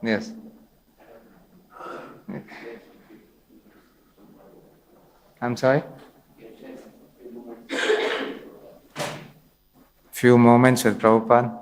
Yes. I'm sorry? Few moments with Prabhupada.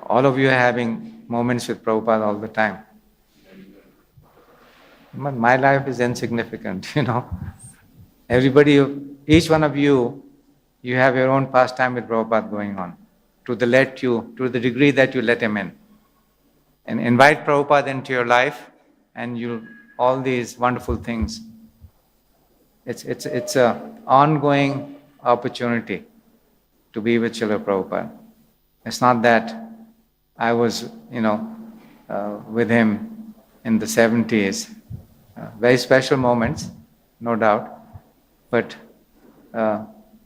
All of you are having moments with Prabhupada all the time. But my life is insignificant, Everybody, each one of you, you have your own pastime with Prabhupada going on, to the degree that you let him in. And invite Prabhupada into your life, and all these wonderful things. It's an ongoing opportunity to be with Srila Prabhupada. It's not that I was, with him in the 70s. Very special moments, no doubt. But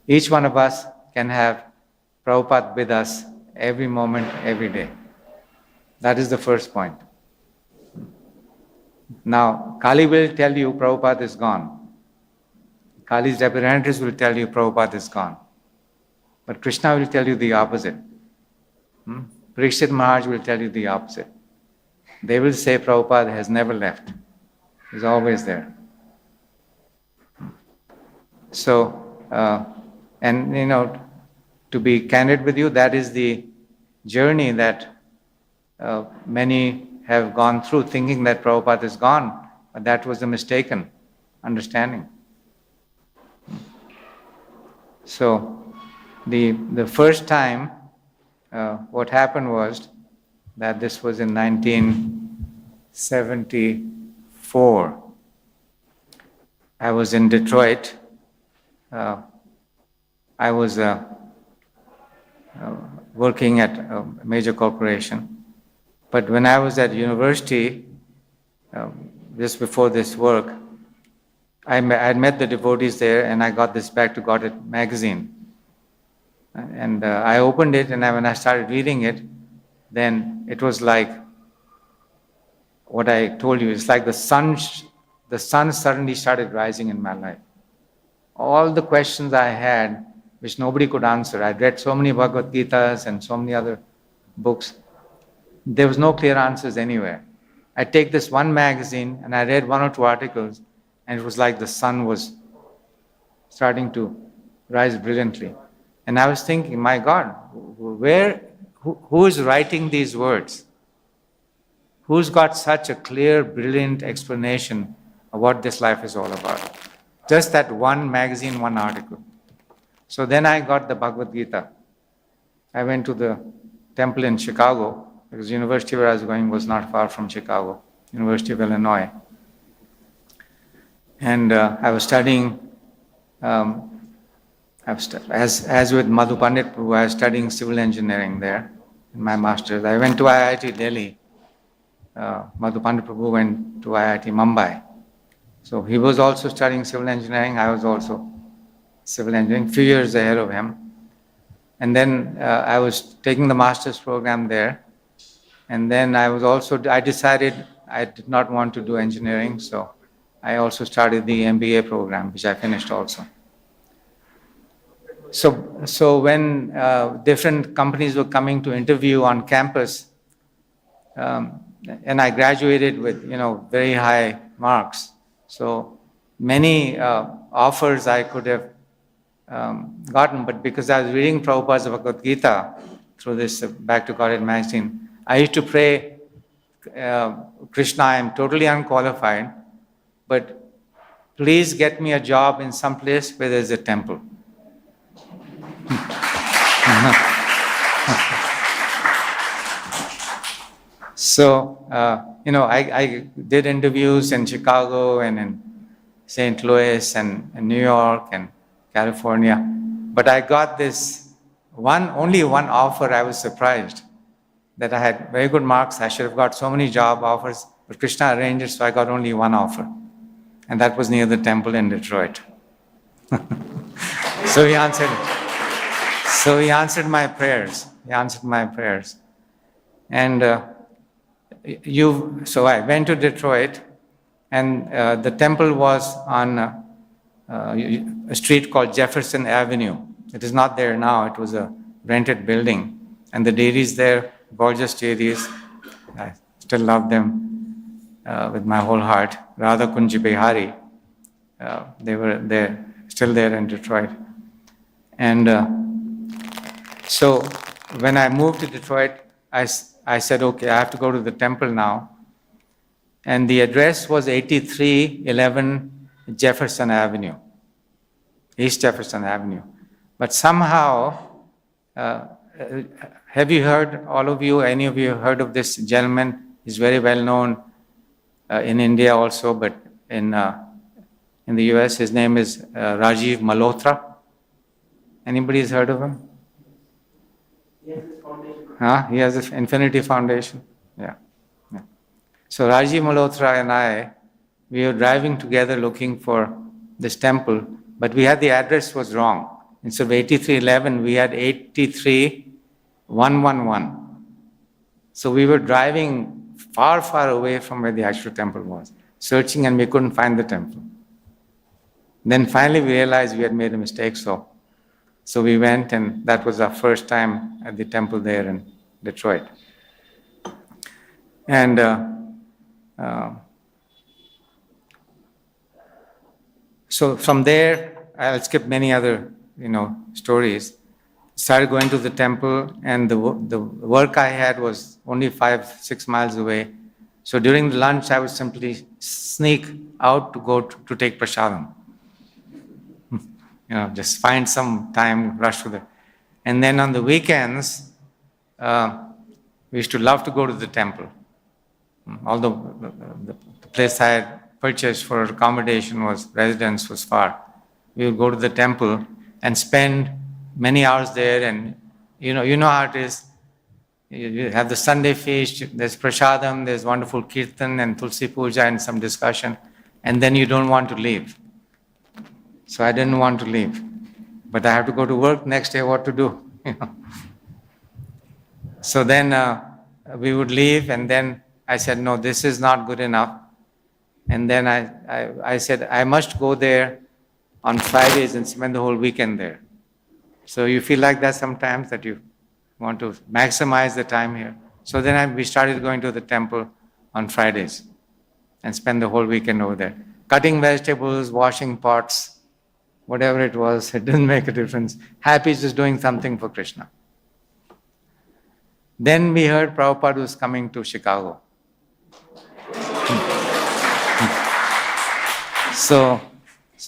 each one of us can have Prabhupada with us every moment, every day. That is the first point. Now, Kali will tell you Prabhupada is gone. Kali's representatives will tell you Prabhupada is gone. But Krishna will tell you the opposite. Parikshit Maharaj will tell you the opposite. They will say Prabhupada has never left. He's always there. So, to be candid with you, that is the journey that many have gone through, thinking that Prabhupada is gone, but that was a mistaken understanding. So, the first time, what happened was that this was in 1974. I was in Detroit. I was working at a major corporation. But when I was at university, just before this work, I had met the devotees there, and I got this Back to Godhead magazine. And I opened it, and when I started reading it, then it was like what I told you. It's like the sun suddenly started rising in my life. All the questions I had, which nobody could answer. I'd read so many Bhagavad Gitas and so many other books. There was no clear answers anywhere. I take this one magazine, and I read one or two articles, and it was like the sun was starting to rise brilliantly. And I was thinking, my God, who is writing these words? Who's got such a clear, brilliant explanation of what this life is all about? Just that one magazine, one article. So then I got the Bhagavad Gita. I went to the temple in Chicago, because the university where I was going was not far from Chicago, University of Illinois. And I was studying, as with Madhu Pandit Prabhu, I was studying civil engineering there in my master's. I went to IIT Delhi. Madhu Pandit Prabhu went to IIT Mumbai. So he was also studying civil engineering. I was also civil engineering, few years ahead of him. And then I was taking the master's program there. And then I decided I did not want to do engineering, so I also started the MBA program, which I finished also. So when different companies were coming to interview on campus, and I graduated with very high marks, so many offers I could have gotten, but because I was reading Prabhupada's Bhagavad Gita through this Back to Godhead magazine, I used to pray, Krishna, I am totally unqualified, but please get me a job in some place where there is a temple. So, I did interviews in Chicago and in St. Louis and in New York and California, but I got only one offer. I was surprised that I had very good marks. I should have got so many job offers, but Krishna arranged it, so I got only one offer. And that was near the temple in Detroit. So he answered my prayers. And so I went to Detroit, and the temple was on a street called Jefferson Avenue. It is not there now. It was a rented building. And the deities there, gorgeous deities. still love them with my whole heart. Radha Kunji Bihari, they were there, still there in Detroit. And so when I moved to Detroit, I said, okay, I have to go to the temple now. And the address was 8311 Jefferson Avenue, East Jefferson Avenue. But somehow, have you heard, all of you, any of you heard of this gentleman? He's very well known in India also, but in the US, his name is Rajiv Malhotra. Anybody has heard of him? He has this foundation. He has this Infinity Foundation. Yeah. So Rajiv Malhotra and I, we were driving together looking for this temple, but we had the address was wrong. Instead of 8311, we had 83111. So we were driving far, far away from where the actual temple was, searching, and we couldn't find the temple. Then finally we realized we had made a mistake, so we went, and that was our first time at the temple there in Detroit. And so from there, I'll skip many other, stories. Started going to the temple, and the work I had was only 5-6 miles away. So during the lunch, I would simply sneak out to go to take prasadam. Just find some time, rush with it. And then on the weekends, we used to love to go to the temple. Although the place I had purchased for accommodation residence was far. We would go to the temple and spend many hours there, and you know how it is. You have the Sunday feast, there's prasadam, there's wonderful kirtan and tulsi puja and some discussion, and then you don't want to leave. So I didn't want to leave, but I have to go to work next day. What to do? So then we would leave, and then I said, no, this is not good enough. And then I said, I must go there on Fridays and spend the whole weekend there. So you feel like that sometimes, that you want to maximize the time here. So then we started going to the temple on Fridays and spend the whole weekend over there. Cutting vegetables, washing pots, whatever it was, it didn't make a difference. Happy just doing something for Krishna. Then we heard Prabhupada was coming to Chicago. So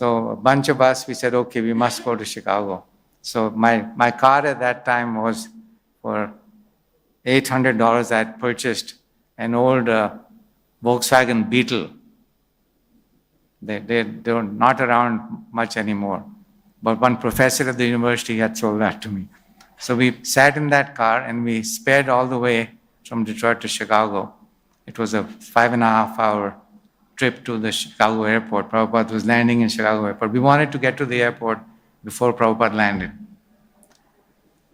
a bunch of us, we said, okay, we must go to Chicago. So my car at that time was for $800. I had purchased an old Volkswagen Beetle. They're not around much anymore. But one professor at the university had sold that to me. So we sat in that car and we sped all the way from Detroit to Chicago. It was a 5.5-hour trip to the Chicago airport. Prabhupada was landing in Chicago airport. We wanted to get to the airport before Prabhupada landed.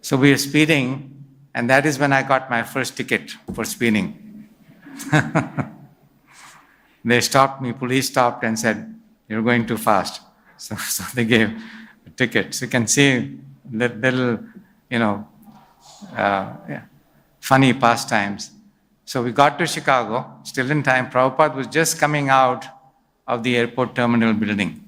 So we were speeding, and that is when I got my first ticket for speeding. They stopped me, police stopped and said, you're going too fast. So they gave a ticket. So you can see little, funny pastimes. So we got to Chicago, still in time. Prabhupada was just coming out of the airport terminal building,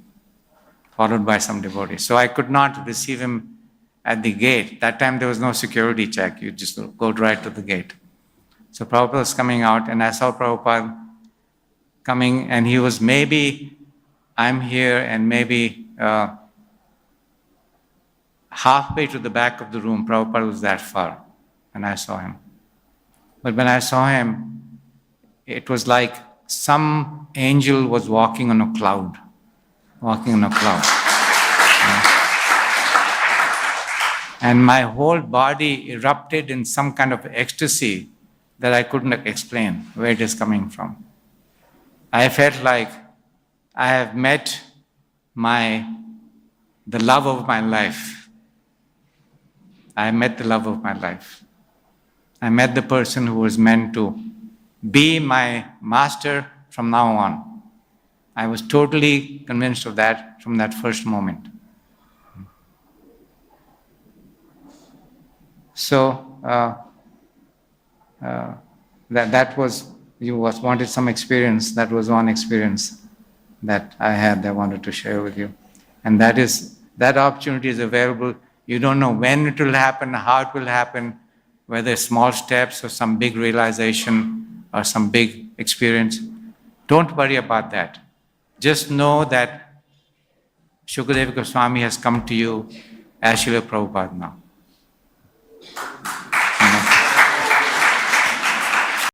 followed by some devotees. So I could not receive him at the gate. That time there was no security check. You just go right to the gate. So Prabhupada was coming out, and I saw Prabhupada coming, and he was maybe, I'm here, and maybe halfway to the back of the room. Prabhupada was that far, and I saw him. But when I saw him, it was like some angel was walking on a cloud. And my whole body erupted in some kind of ecstasy that I couldn't explain where it is coming from. I felt like I have met the love of my life. I met the love of my life. I met the person who was meant to be my master from now on. I was totally convinced of that from that first moment. So that was you wanted some experience. That was one experience that I had that I wanted to share with you. And that opportunity is available. You don't know when it will happen, how it will happen, whether small steps or some big realization or some big experience. Don't worry about that. Just know that Shukadeva Goswami has come to you as Srila Prabhupada now.